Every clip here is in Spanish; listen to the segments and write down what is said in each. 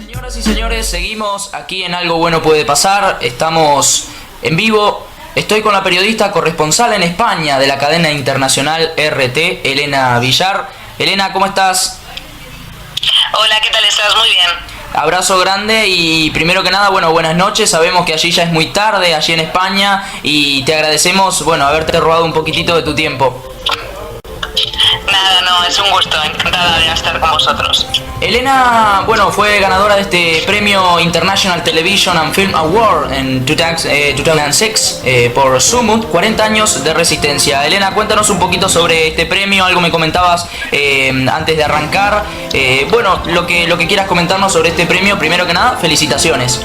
Señoras y señores, seguimos aquí en Algo Bueno Puede Pasar. Estamos en vivo. Estoy con la periodista corresponsal en España de la cadena internacional RT, Elena Villar. Elena, ¿cómo estás? Hola, ¿qué tal estás? Muy bien. Abrazo grande y primero que nada, buenas noches. Sabemos que allí ya es muy tarde, allí en España, y te agradecemos, haberte robado un poquitito de tu tiempo. Nada, no, es un gusto, encantada de estar con vosotros. Elena, fue ganadora de este premio International Television and Film Award en 2006 por Sumut, 40 años de resistencia. Elena, cuéntanos un poquito sobre este premio, algo me comentabas antes de arrancar. Lo que quieras comentarnos sobre este premio, primero que nada, felicitaciones.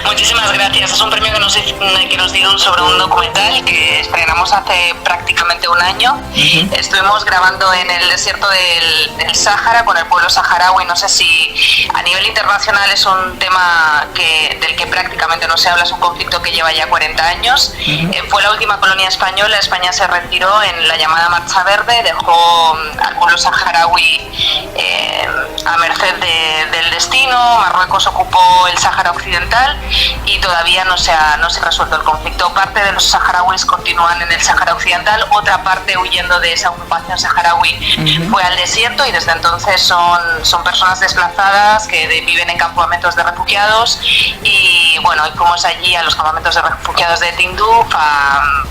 Muchísimas gracias. Es un premio que nos dieron sobre un documental que estrenamos hace prácticamente un año. Estuvimos grabando en el desierto del Sáhara con el pueblo saharaui. No sé si a nivel internacional es un tema del que prácticamente no se habla, es un conflicto que lleva ya 40 años. Fue la última colonia española. España se retiró en la llamada Marcha Verde, dejó al pueblo saharaui a merced del destino. Marruecos ocupó el Sáhara Occidental y todavía no se ha resuelto el conflicto. Parte de los saharauis continúan en el Sáhara Occidental, otra parte, huyendo de esa ocupación saharaui, fue al desierto, y desde entonces son personas desplazadas que viven en campamentos de refugiados. Y fuimos allí a los campamentos de refugiados de Tinduf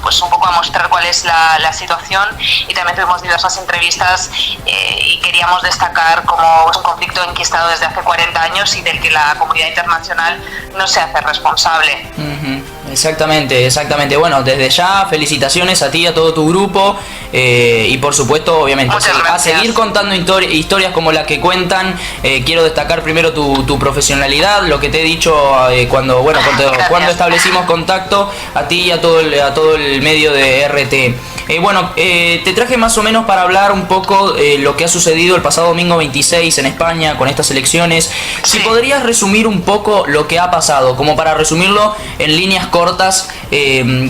pues un poco a mostrar cuál es la situación, y también tuvimos diversas entrevistas y queríamos destacar cómo es un conflicto enquistado desde hace 40 años y del que la comunidad internacional no se hace responsable. Exactamente. Desde ya, felicitaciones a ti y a todo tu grupo, y por supuesto, obviamente, a seguir contando historias como la que cuentan. Quiero destacar primero tu profesionalidad, lo que te he dicho cuando establecimos contacto, a ti y a todo el medio de RT. Te traje más o menos para hablar un poco lo que ha sucedido el pasado domingo 26 en España con estas elecciones. Si podrías resumir un poco lo que ha pasado, como para resumirlo en líneas cortas,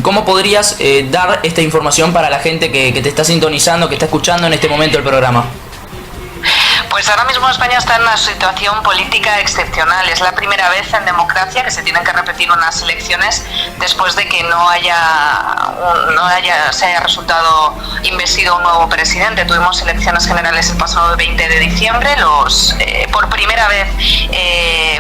¿cómo podrías dar esta información para la gente que te está sintonizando, que está escuchando en este momento el programa? Pues ahora mismo España está en una situación política excepcional. Es la primera vez en democracia que se tienen que repetir unas elecciones después de que se haya resultado investido un nuevo presidente. Tuvimos elecciones generales el pasado 20 de diciembre. Por primera vez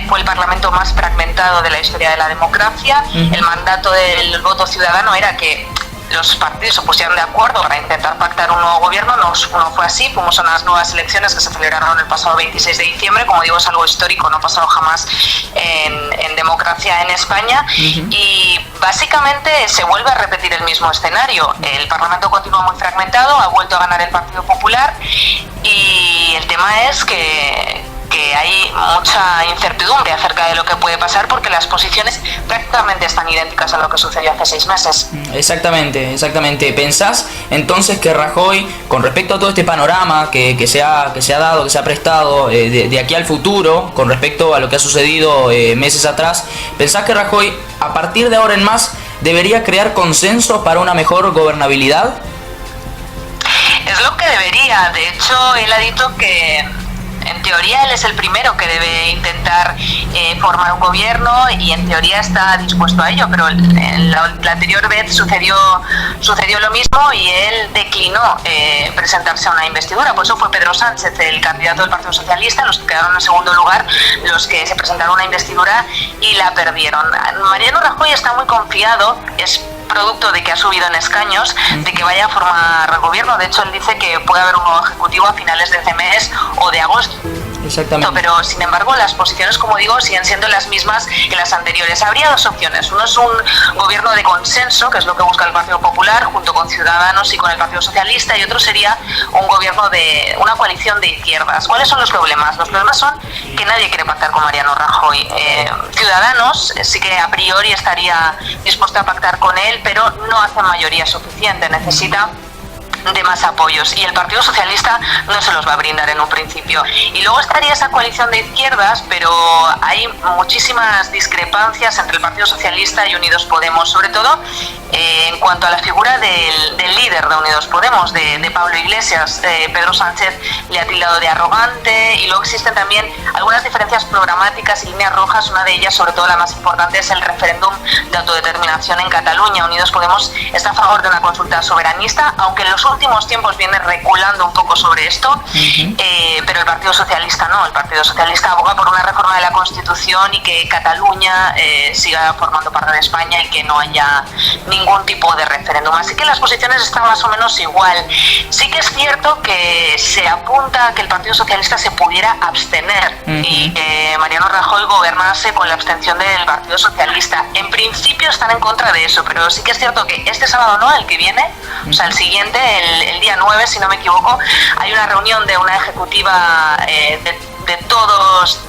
fue el Parlamento más fragmentado de la historia de la democracia. El mandato del voto ciudadano era que los partidos se pusieron de acuerdo para intentar pactar un nuevo gobierno. No fue así. Fuimos a unas nuevas elecciones que se celebraron el pasado 26 de diciembre. Como digo, es algo histórico, no ha pasado jamás en democracia en España. Y básicamente se vuelve a repetir el mismo escenario. El Parlamento continúa muy fragmentado, ha vuelto a ganar el Partido Popular, y el tema es que hay mucha incertidumbre acerca de lo que puede pasar, porque las posiciones prácticamente están idénticas a lo que sucedió hace 6 meses. Exactamente. ¿Pensás entonces que Rajoy, con respecto a todo este panorama que se ha dado, que se ha prestado de aquí al futuro, con respecto a lo que ha sucedido meses atrás, pensás que Rajoy, a partir de ahora en más, debería crear consensos para una mejor gobernabilidad? Es lo que debería. De hecho, él ha dicho que en teoría él es el primero que debe intentar formar un gobierno, y en teoría está dispuesto a ello, pero la anterior vez sucedió lo mismo y él declinó presentarse a una investidura. Por eso fue Pedro Sánchez, el candidato del Partido Socialista, los que quedaron en segundo lugar, los que se presentaron a una investidura y la perdieron. Mariano Rajoy está muy confiado, es producto de que ha subido en escaños, de que vaya a formar gobierno. De hecho, él dice que puede haber un nuevo ejecutivo a finales de este mes o de agosto. Exactamente. Pero sin embargo las posiciones, como digo, siguen siendo las mismas que las anteriores. Habría dos opciones. Uno es un gobierno de consenso, que es lo que busca el Partido Popular junto con Ciudadanos y con el Partido Socialista, y otro sería un gobierno de una coalición de izquierdas. ¿Cuáles son los problemas? Los problemas son que nadie quiere pactar con Mariano Rajoy. Ciudadanos sí que a priori estaría dispuesto a pactar con él, pero no hace mayoría suficiente. Necesita de más apoyos, y el Partido Socialista no se los va a brindar en un principio. Y luego estaría esa coalición de izquierdas, pero hay muchísimas discrepancias entre el Partido Socialista y Unidos Podemos, sobre todo en cuanto a la figura del líder de Unidos Podemos, de Pablo Iglesias. Pedro Sánchez le ha tildado de arrogante, y luego existen también algunas diferencias programáticas y líneas rojas. Una de ellas, sobre todo la más importante, es el referéndum de autodeterminación en Cataluña. Unidos Podemos está a favor de una consulta soberanista, aunque en los últimos tiempos viene reculando un poco sobre esto, pero el Partido Socialista no. El Partido Socialista aboga por una reforma de la Constitución y que Cataluña siga formando parte de España y que no haya ningún tipo de referéndum. Así que las posiciones están más o menos igual. Sí que es cierto que se apunta a que el Partido Socialista se pudiera abstener y que Mariano Rajoy gobernase con la abstención del Partido Socialista. En principio están en contra de eso, pero sí que es cierto que este sábado no, el que viene, o sea, el siguiente, el día 9, si no me equivoco, hay una reunión de una ejecutiva de todos,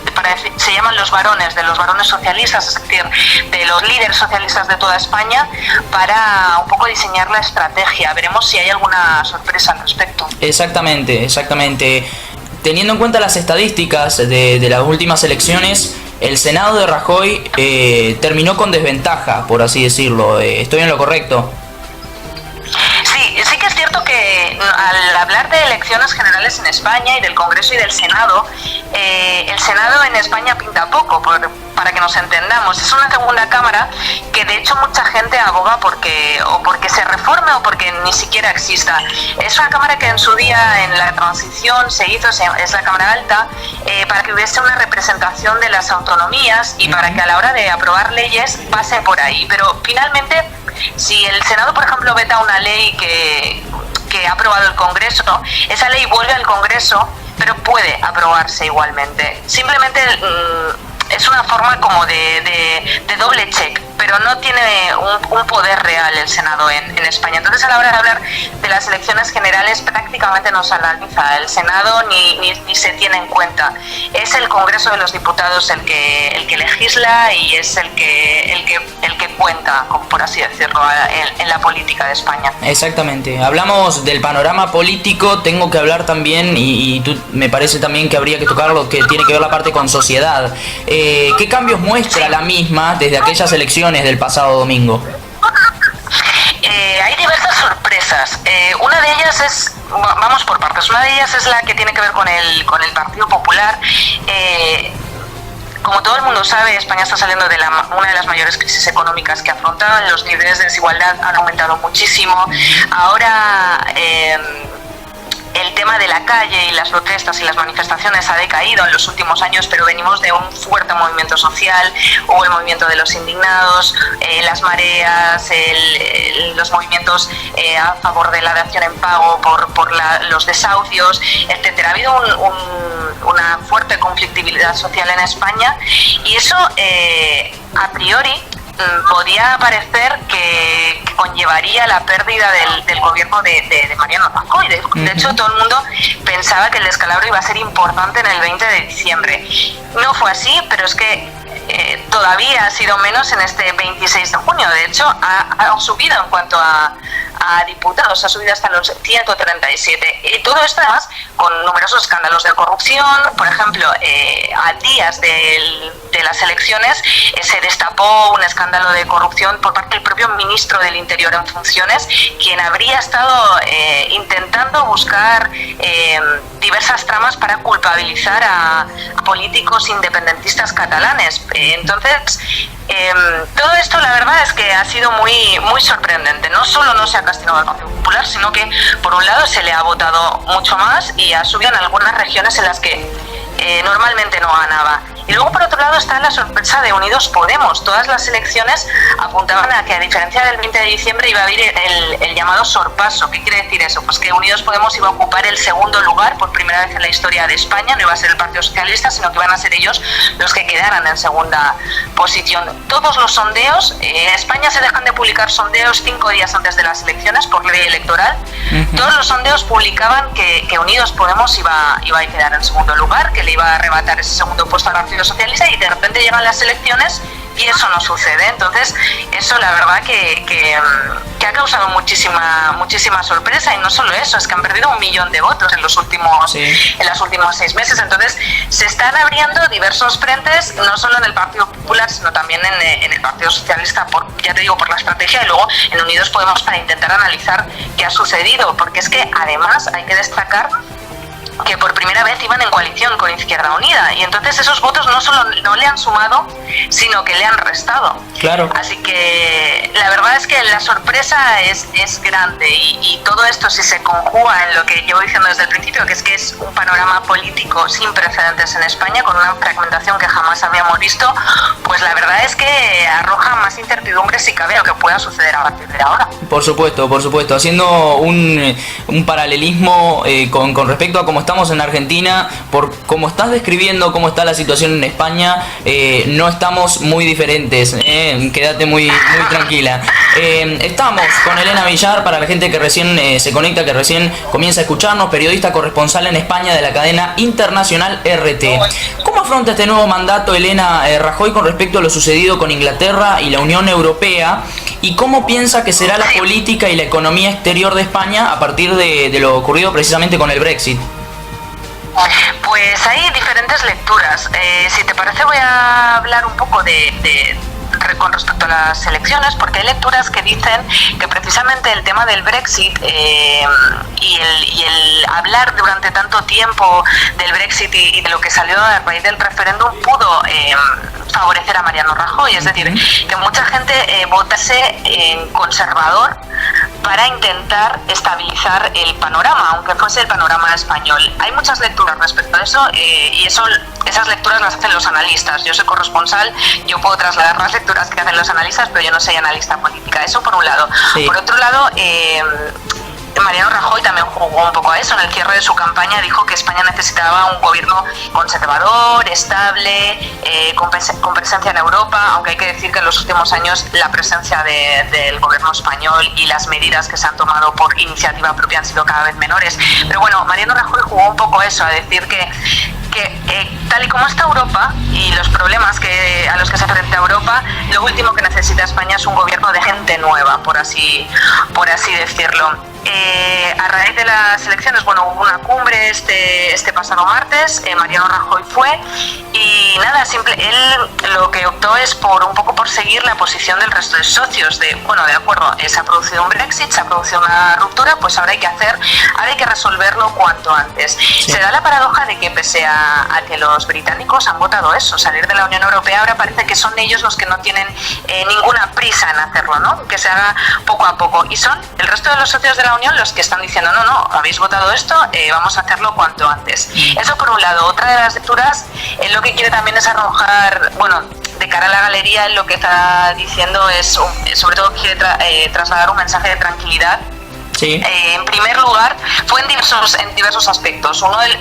se llaman los varones, de los varones socialistas, es decir, de los líderes socialistas de toda España, para un poco diseñar la estrategia. Veremos si hay alguna sorpresa al respecto. Exactamente. Teniendo en cuenta las estadísticas de las últimas elecciones, el Senado de Rajoy terminó con desventaja, por así decirlo. ¿Estoy en lo correcto? Sí que es cierto que al hablar de elecciones generales en España y del Congreso y del Senado, el Senado en España pinta poco, para que nos entendamos. Es una segunda cámara que de hecho mucha gente aboga porque se reforme o porque ni siquiera exista. Es una cámara que en su día, en la transición, se hizo, es la Cámara Alta, para que hubiese una representación de las autonomías y para que a la hora de aprobar leyes pase por ahí. Pero finalmente, si el Senado, por ejemplo, veta una ley que ha aprobado el Congreso, esa ley vuelve al Congreso, pero puede aprobarse igualmente. Simplemente es una forma como de doble check, pero no tiene un poder real el Senado en España. Entonces, a la hora de hablar de las elecciones generales, prácticamente no se analiza el Senado ni se tiene en cuenta. Es el Congreso de los Diputados el que legisla y es el que cuenta, por así decirlo, en la política de España. Exactamente. Hablamos del panorama político, tengo que hablar también, y tú me parece también que habría que tocar lo que tiene que ver la parte con sociedad. ¿Qué cambios muestra la misma desde aquellas elecciones del pasado domingo? Hay diversas sorpresas. Una de ellas es, vamos por partes, una de ellas es la que tiene que ver con el Partido Popular. Como todo el mundo sabe, España está saliendo de una de las mayores crisis económicas que afrontaban. Los niveles de desigualdad han aumentado muchísimo. Ahora el tema de la calle y las protestas y las manifestaciones ha decaído en los últimos años, pero venimos de un fuerte movimiento social. Hubo el movimiento de los indignados, las mareas, los movimientos a favor de la dación en pago por los desahucios, etcétera. Ha habido una fuerte conflictividad social en España, y eso a priori podía parecer que conllevaría la pérdida del gobierno de Mariano Rajoy. De hecho, todo el mundo pensaba que el descalabro iba a ser importante en el 20 de diciembre. No fue así, pero es que todavía ha sido menos en este 26 de junio. De hecho, ha subido en cuanto a diputados, ha subido hasta los 137. Y todo esto además con numerosos escándalos de corrupción. Por ejemplo, a días de las elecciones se destapó un escándalo de corrupción por parte del propio ministro del Interior en funciones, quien habría estado intentando buscar diversas tramas para culpabilizar a políticos independentistas catalanes. Entonces, todo esto la verdad es que ha sido muy sorprendente. No solo no se ha castigado al Partido Popular, sino que por un lado se le ha votado mucho más y ha subido en algunas regiones en las que normalmente no ganaba. Y luego, por otro lado, está la sorpresa de Unidos Podemos. Todas las elecciones apuntaban a que, a diferencia del 20 de diciembre, iba a haber el llamado sorpaso. ¿Qué quiere decir eso? Pues que Unidos Podemos iba a ocupar el segundo lugar por primera vez en la historia de España. No iba a ser el Partido Socialista, sino que iban a ser ellos los que quedaran en segunda posición. Todos los sondeos, en España se dejan de publicar sondeos 5 días antes de las elecciones por ley electoral. Todos los sondeos publicaban que Unidos Podemos iba a quedar en segundo lugar, que le iba a arrebatar ese segundo puesto al Partido Partido Socialista, y de repente llegan las elecciones y eso no sucede. Entonces eso la verdad que ha causado muchísima sorpresa, y no solo eso, es que han perdido 1 millón de votos en los últimos 6 meses. Entonces se están abriendo diversos frentes, no solo en el Partido Popular, sino también en el Partido Socialista, ya te digo, por la estrategia, y luego en Unidos Podemos para intentar analizar qué ha sucedido, porque es que además hay que destacar que por primera vez iban en coalición con Izquierda Unida, y entonces esos votos no solo no le han sumado, sino que le han restado. Claro. Así que la verdad es que la sorpresa es grande, y todo esto, si se conjuga en lo que llevo diciendo desde el principio, que es un panorama político sin precedentes en España, con una fragmentación que jamás habíamos visto, pues la verdad es que arroja más incertidumbre si cabe lo que pueda suceder a partir de ahora. Por supuesto, haciendo un paralelismo con respecto a cómo estamos en Argentina, por cómo estás describiendo cómo está la situación en España, no estamos muy diferentes, quédate muy tranquila. Estamos con Elena Villar, para la gente que recién se conecta, que recién comienza a escucharnos, periodista corresponsal en España de la cadena internacional RT. ¿Cómo afronta este nuevo mandato Elena Rajoy con respecto a lo sucedido con Inglaterra y la Unión Europea? ¿Y cómo piensa que será la política y la economía exterior de España a partir de lo ocurrido precisamente con el Brexit? Pues hay diferentes lecturas. Si te parece, voy a hablar un poco con respecto a las elecciones, porque hay lecturas que dicen que precisamente el tema del Brexit y el hablar durante tanto tiempo del Brexit y de lo que salió a raíz del referéndum pudo favorecer a Mariano Rajoy, es decir, que mucha gente votase en conservador para intentar estabilizar el panorama, aunque fuese el panorama español. Hay muchas lecturas respecto a eso, y esas lecturas las hacen los analistas. Yo soy corresponsal, yo puedo trasladar las lecturas que hacen los analistas, pero yo no soy analista política. Eso por un lado. Sí. Por otro lado, Mariano Rajoy también jugó un poco a eso. En el cierre de su campaña dijo que España necesitaba un gobierno conservador, estable, con presencia en Europa, aunque hay que decir que en los últimos años la presencia del gobierno español y las medidas que se han tomado por iniciativa propia han sido cada vez menores. Pero bueno, Mariano Rajoy jugó un poco eso, a decir que tal y como está Europa y los problemas a los que se enfrenta Europa, lo último que necesita España es un gobierno de gente nueva, por así decirlo. A raíz de las elecciones, bueno, hubo una cumbre este pasado martes, Mariano Rajoy fue, y nada, él lo que optó es por seguir la posición del resto de socios, de acuerdo, se ha producido un Brexit, se ha producido una ruptura, pues ahora hay que resolverlo cuanto antes. Sí. Se da la paradoja de que pese a que los británicos han votado eso, salir de la Unión Europea, ahora parece que son ellos los que no tienen ninguna prisa en hacerlo, ¿no? Que se haga poco a poco, y son el resto de los socios de la Unión los que están diciendo no, habéis votado esto, vamos a hacerlo cuanto antes. Eso por un lado. Otra de las lecturas, lo que quiere también es arrojar, de cara a la galería, lo que está diciendo es, sobre todo quiere trasladar un mensaje de tranquilidad. Sí. En primer lugar, fue en diversos aspectos. El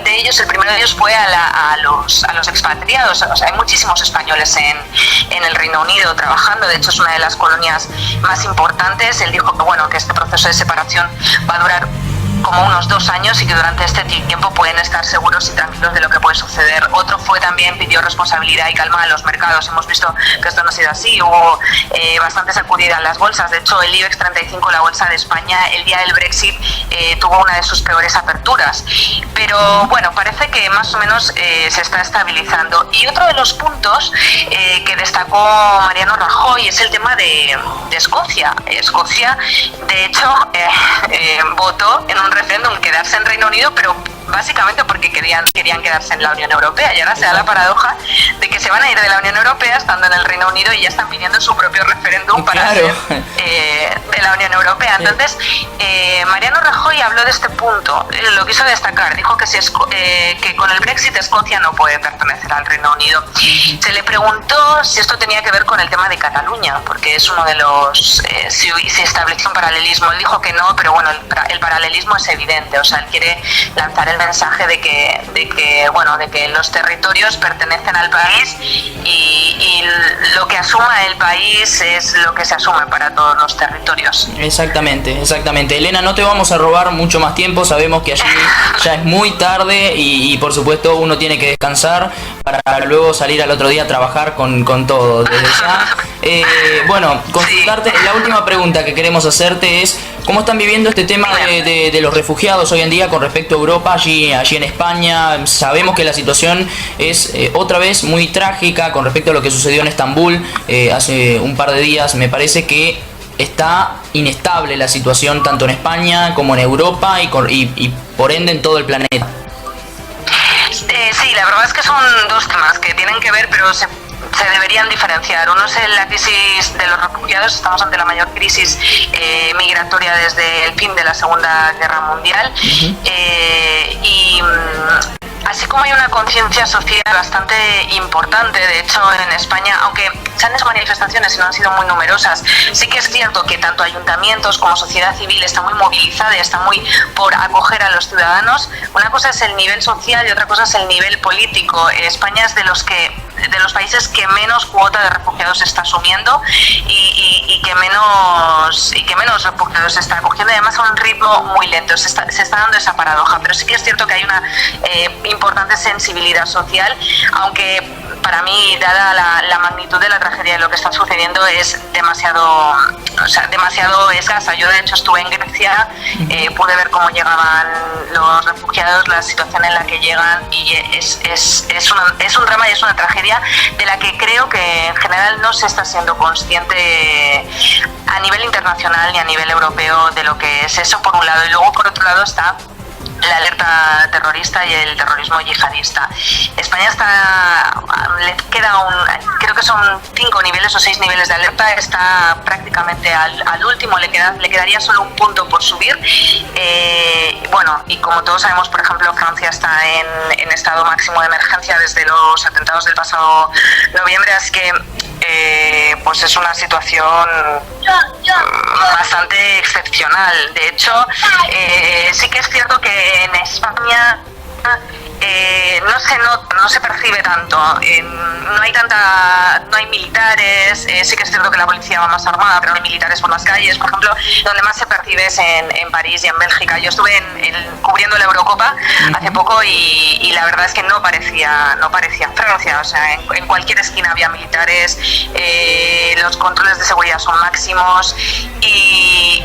primero de ellos fue a los expatriados. O sea, hay muchísimos españoles en el Reino Unido trabajando. De hecho, es una de las colonias más importantes. Él dijo que este proceso de separación va a durar como unos 2 años y que durante este tiempo pueden estar seguros y tranquilos de lo que puede suceder. Otro pidió responsabilidad y calma a los mercados. Hemos visto que esto no ha sido así. Hubo bastante sacudida en las bolsas. De hecho, el IBEX 35, la bolsa de España, el día del Brexit tuvo una de sus peores aperturas. Pero parece que más o menos se está estabilizando. Y otro de los puntos que destacó Mariano Rajoy es el tema de Escocia. Escocia, de hecho, votó en un referéndum quedarse en Reino Unido, pero básicamente porque querían quedarse en la Unión Europea, y ahora se da la paradoja de que se van a ir de la Unión Europea estando en el Reino Unido y ya están pidiendo su propio referéndum para ser de la Unión Europea. Entonces, Mariano Rajoy habló de este punto, lo quiso destacar, dijo que con el Brexit Escocia no puede pertenecer al Reino Unido. Se le preguntó si esto tenía que ver con el tema de Cataluña, porque es uno de los si estableció un paralelismo. Él dijo que no, pero el paralelismo es evidente. O sea, él quiere lanzar el mensaje de que los territorios pertenecen al país y lo que asuma el país es lo que se asume para todos los territorios. Exactamente. Elena, no te vamos a robar mucho más tiempo, sabemos que allí ya es muy tarde y por supuesto uno tiene que descansar, para luego salir al otro día a trabajar con todo. Desde ya, bueno, consultarte, la última pregunta que queremos hacerte es, ¿cómo están viviendo este tema de los refugiados hoy en día con respecto a Europa, allí en España? Sabemos que la situación es otra vez muy trágica con respecto a lo que sucedió en Estambul hace un par de días. Me parece que está inestable la situación tanto en España como en Europa y por ende en todo el planeta. Sí, la verdad es que son dos temas que tienen que ver, pero se deberían diferenciar. Uno es la crisis de los refugiados. Estamos ante la mayor crisis migratoria desde el fin de la Segunda Guerra Mundial. Y así como hay una conciencia social bastante importante, de hecho en España, aunque se han hecho manifestaciones y no han sido muy numerosas, sí que es cierto que tanto ayuntamientos como sociedad civil está muy movilizada y está muy por acoger a los ciudadanos. Una cosa es el nivel social y otra cosa es el nivel político. España es de los países que menos cuota de refugiados está asumiendo y que menos refugiados está acogiendo, y además a un ritmo muy lento. Se está dando esa paradoja, pero sí que es cierto que hay una importante sensibilidad social, aunque para mí, dada la magnitud de la tragedia de lo que está sucediendo, es demasiado escasa. Yo de hecho estuve en Grecia, pude ver cómo llegaban los refugiados, la situación en la que llegan, y es un drama y es una tragedia de la que creo que en general no se está siendo consciente a nivel internacional ni a nivel europeo de lo que es eso, por un lado, y luego por otro lado está la alerta terrorista y el terrorismo yihadista. España le queda creo que son 5 niveles o 6 niveles de alerta, está prácticamente al último, le quedaría solo un punto por subir. Bueno, y como todos sabemos, por ejemplo, Francia está en estado máximo de emergencia desde los atentados del pasado noviembre, así que pues es una situación bastante excepcional. De hecho, sí que es cierto que en España no se percibe tanto, no hay militares, sí que es cierto que la policía va más armada, pero no hay militares por las calles. Por ejemplo, donde más se percibe es en París y en Bélgica. Yo estuve cubriendo la Eurocopa hace poco y la verdad es que no parecía Francia. O sea, en cualquier esquina había militares, los controles de seguridad son máximos, y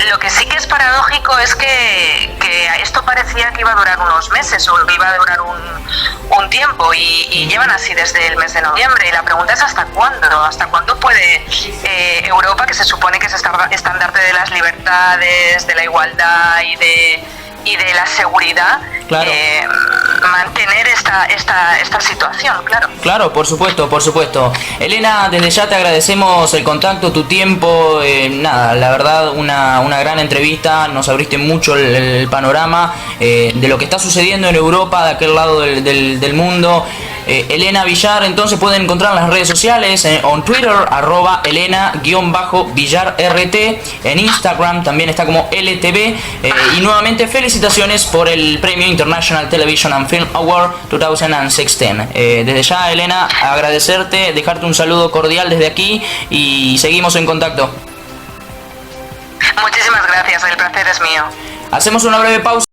lo que sí que es paradójico es que esto parecía que iba a durar unos meses o que iba a durar un tiempo, y llevan así desde el mes de noviembre, y la pregunta es ¿hasta cuándo puede Europa, que se supone que es estandarte de las libertades, de la igualdad y de la seguridad, claro, mantener esta situación? Claro, por supuesto. Elena, desde ya te agradecemos el contacto, tu tiempo, nada, la verdad una gran entrevista, nos abriste mucho el panorama de lo que está sucediendo en Europa, de aquel lado del mundo. Elena Villar, entonces pueden encontrar en las redes sociales, en Twitter, @Elena_VillarRT, en Instagram también está como LTV, y nuevamente felicitaciones por el Premio International Television and Film Award 2016. Desde ya, Elena, agradecerte, dejarte un saludo cordial desde aquí y seguimos en contacto. Muchísimas gracias, el placer es mío. Hacemos una breve pausa.